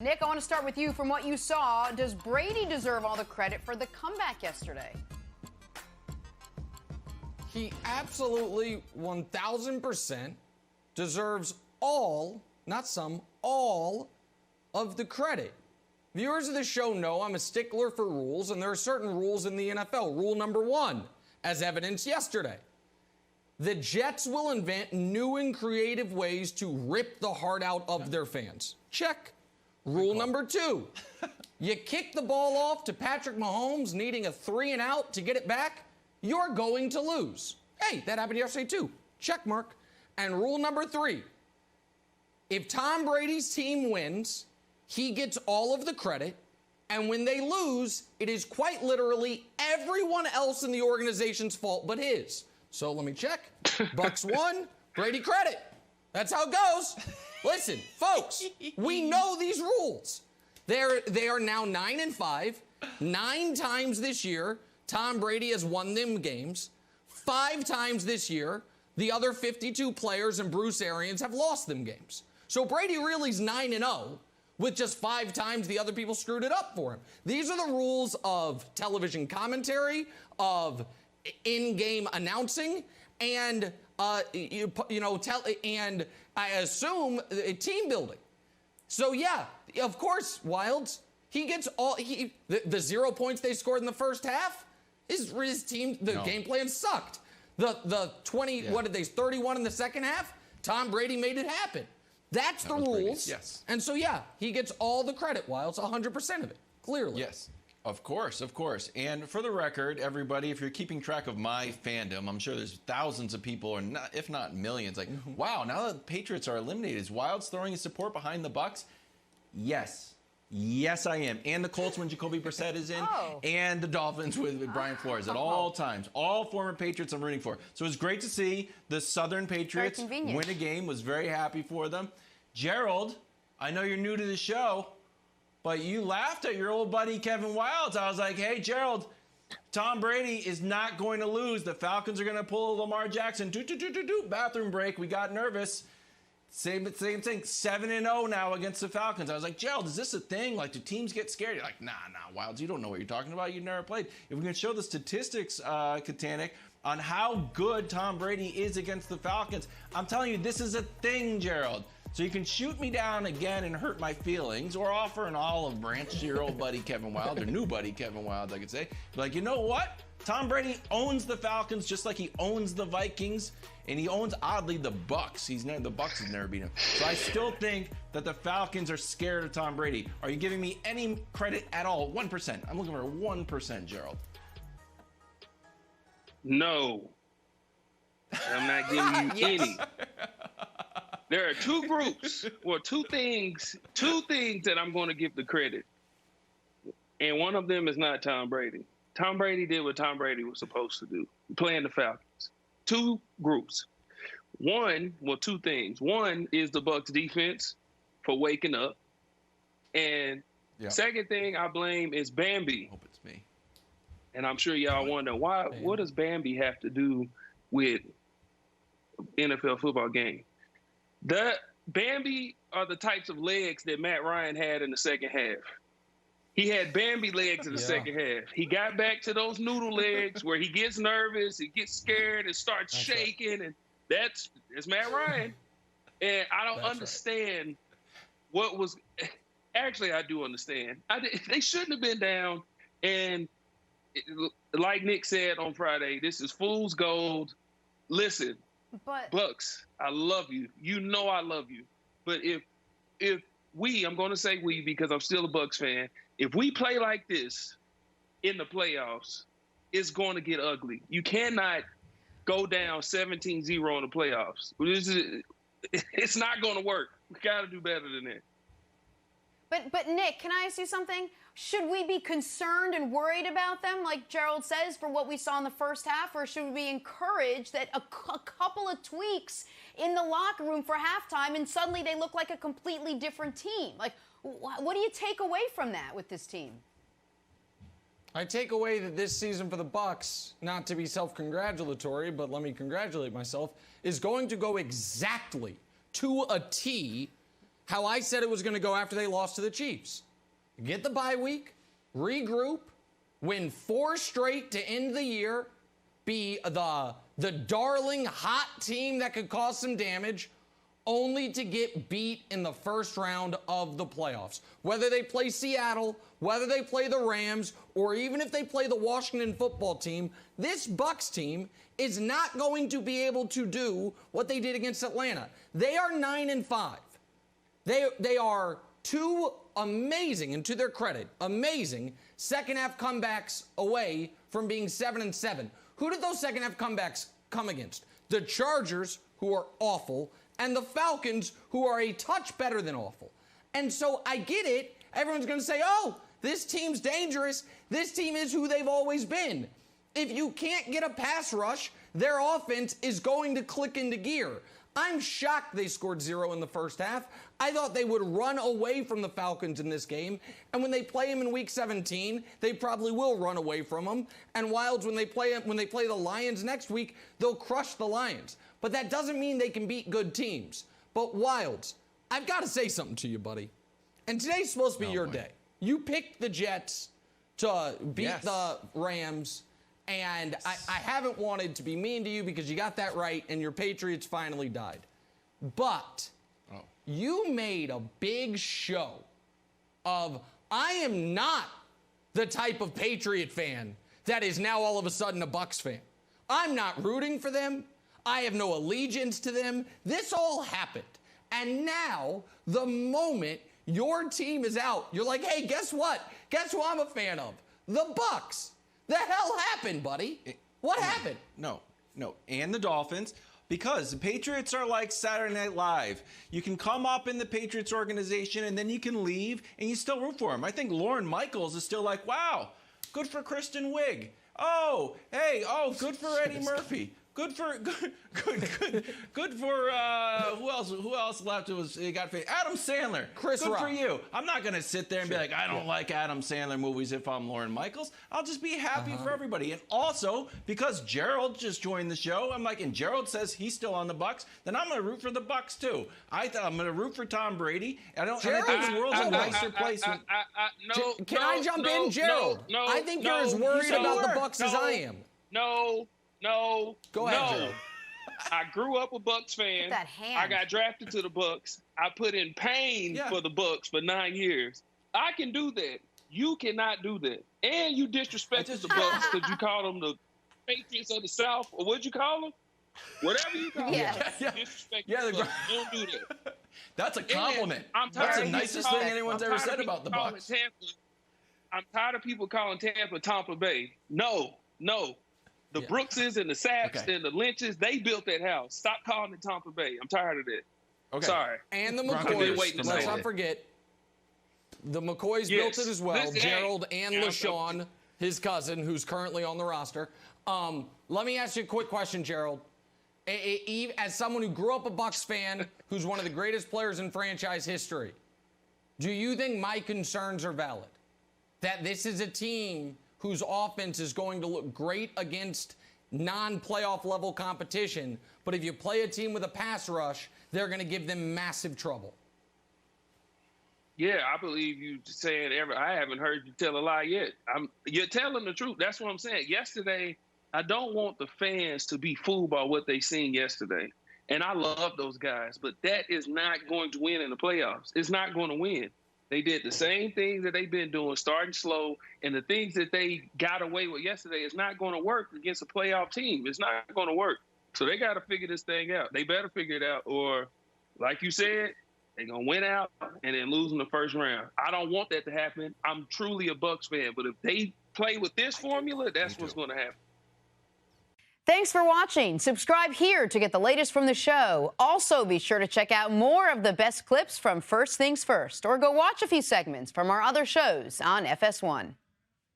Nick, I want to start with you. From what you saw, does Brady deserve all the credit for the comeback yesterday? He absolutely 1,000% deserves all, not some, all of the credit. Viewers of the show know I'm a stickler for rules, and there are certain rules in the NFL. Rule number 1, as evidenced yesterday. The Jets will invent new and creative ways to rip the heart out of their fans. Check. Rule number 2, you kick the ball off to Patrick Mahomes needing a 3 and out to get it back, you're going to lose. Hey, that happened yesterday too. Check mark. And rule number 3, if Tom Brady's team wins, he gets all of the credit. And when they lose, it is quite literally everyone else in the organization's fault but his. So let me check. Bucs won, Brady credit. That's how it goes. Listen, folks, we know these rules. They are now 9-5. 9 times this year, Tom Brady has won them games. 5 times this year, the other 52 players and Bruce Arians have lost them games. So Brady really is 9-0 with just 5 times the other people screwed it up for him. These are the rules of television commentary, of in-game announcing, and and I assume team building. So yeah, of course, Wilds, he gets all the 0 points they scored in the first half. His team, game plan sucked. The 20, what did they 31 in the second half? Tom Brady made it happen. That's the rules. Yes. And so yeah, he gets all the credit, Wilds, 100% of it. Clearly. Yes. Of course, of course. And for the record, everybody, if you're keeping track of my fandom, I'm sure there's thousands of people, or not, if not millions, like, wow, now that the Patriots are eliminated, is Wilds throwing his support behind the Bucs? Yes. Yes, I am. And the Colts when Jacoby Brissett is in, and the Dolphins with Brian Flores at all times. All former Patriots I'm rooting for. So it was great to see the Southern Patriots win a game. Was very happy for them. Gerald, I know you're new to the show, but you laughed at your old buddy Kevin Wildes. I was like, hey, Gerald, Tom Brady is not going to lose. The Falcons are going to pull a Lamar Jackson. Bathroom break. We got nervous. Same thing. 7-0 now against the Falcons. I was like, Gerald, is this a thing? Like, do teams get scared? You're like, nah, Wildes, you don't know what you're talking about. You've never played. If we can show the statistics, Katanic, on how good Tom Brady is against the Falcons, I'm telling you, this is a thing, Gerald. So you can shoot me down again and hurt my feelings, or offer an olive branch to your old buddy Kevin Wildes, or new buddy Kevin Wildes, I could say. Be like, you know what? Tom Brady owns the Falcons just like he owns the Vikings, and he owns, oddly, the Bucs. The Bucs have never beat him. So I still think that the Falcons are scared of Tom Brady. Are you giving me any credit at all? 1%. I'm looking for 1%, Gerald. No. I'm not giving you any. There are 2 groups, or 2 things that I'm going to give the credit. And one of them is not Tom Brady. Tom Brady did what Tom Brady was supposed to do, playing the Falcons. 2 groups. 2 things. One is the Bucs defense for waking up. And second thing I blame is Bambi. Hope it's me. And I'm sure y'all wonder, what does Bambi have to do with NFL football game? The Bambi are the types of legs that Matt Ryan had in the second half. He had Bambi legs in the second half. He got back to those noodle legs where he gets nervous, he gets scared, and starts shaking, and that's Matt Ryan. And I don't understand what was. Actually, I do understand. They shouldn't have been down. And like Nick said on Friday, this is fool's gold. Listen. But Bucs, I love you. You know I love you. But if I'm going to say we because I'm still a Bucs fan, if we play like this in the playoffs, it's going to get ugly. You cannot go down 17-0 in the playoffs. It's not going to work. We got to do better than that. But Nick, can I ask you something? Should we be concerned and worried about them, like Gerald says, for what we saw in the first half, or should we be encouraged that a couple of tweaks in the locker room for halftime and suddenly they look like a completely different team? Like, what do you take away from that with this team? I take away that this season for the Bucs, not to be self-congratulatory, but let me congratulate myself, is going to go exactly to a T how I said it was going to go after they lost to the Chiefs. Get the bye week, regroup, win 4 straight to end the year, be the darling hot team that could cause some damage, only to get beat in the first round of the playoffs. Whether they play Seattle, whether they play the Rams, or even if they play the Washington football team, this Bucs team is not going to be able to do what they did against Atlanta. They are 9-5. They are 2 amazing, and to their credit, amazing second-half comebacks away from being 7-7. Who did those second-half comebacks come against? The Chargers, who are awful, and the Falcons, who are a touch better than awful. And so I get it. Everyone's going to say, oh, this team's dangerous. This team is who they've always been. If you can't get a pass rush, their offense is going to click into gear. I'm shocked they scored 0 in the first half. I thought they would run away from the Falcons in this game. And when they play them in Week 17, they probably will run away from them. And Wilds, when they play the Lions next week, they'll crush the Lions. But that doesn't mean they can beat good teams. But Wilds, I've got to say something to you, buddy. And today's supposed to be your day. You picked the Jets to beat the Rams. And I haven't wanted to be mean to you because you got that right and your Patriots finally died. But you made a big show of, I am not the type of Patriot fan that is now all of a sudden a Bucs fan. I'm not rooting for them. I have no allegiance to them. This all happened. And now, the moment your team is out, you're like, hey, guess what? Guess who I'm a fan of? The Bucs. The hell happened, buddy? What happened? No. And the Dolphins, because the Patriots are like Saturday Night Live. You can come up in the Patriots organization and then you can leave and you still root for them. I think Lorne Michaels is still like, wow, good for Kristen Wiig. Oh, hey, good for Eddie Murphy. Good for who else left? It got Adam Sandler. Chris Good Rock. for you. I'm not gonna sit there and be like, I don't like Adam Sandler movies if I'm Lorne Michaels. I'll just be happy for everybody. And also because Gerald just joined the show, I'm like, and Gerald says he's still on the Bucs, then I'm gonna root for the Bucs too. I'm gonna root for Tom Brady. I think the world's a nicer place. Can I jump in, Gerald? I think you're as worried about the Bucs as I am. No. Go ahead, Gerald. I grew up a Bucs fan. That hand. I got drafted to the Bucs. I put in pain for the Bucs for 9 years. I can do that. You cannot do that. And you disrespected the Bucs because you called them the Patriots of the South, or what'd you call them? Whatever you call them. Yeah. Disrespect the Bucs. Don't do that. That's a compliment. I'm That's tired the nicest thing anyone's ever said about the Bucs. I'm tired of people calling Tampa Bay. No. The Brookses and the Sapps and the Lynches, they built that house. Stop calling it Tampa Bay. I'm tired of that. Okay. Sorry. And the McCoys, let's not forget, the McCoys built it as well. Gerald and LaShawn, his cousin, who's currently on the roster. Let me ask you a quick question, Gerald. As someone who grew up a Bucs fan, who's one of the greatest players in franchise history, do you think my concerns are valid? That this is a team whose offense is going to look great against non-playoff level competition, but if you play a team with a pass rush, they're going to give them massive trouble. Yeah, I believe you saying I haven't heard you tell a lie yet. You're telling the truth. That's what I'm saying. Yesterday, I don't want the fans to be fooled by what they seen yesterday. And I love those guys, but that is not going to win in the playoffs. It's not going to win. They did the same things that they've been doing, starting slow, and the things that they got away with yesterday is not going to work against a playoff team. It's not going to work. So they got to figure this thing out. They better figure it out, or, like you said, they're going to win out and then lose in the first round. I don't want that to happen. I'm truly a Bucs fan, but if they play with this formula, that's what's going to happen. Thanks for watching. Subscribe here to get the latest from the show. Also, be sure to check out more of the best clips from First Things First, or go watch a few segments from our other shows on FS1.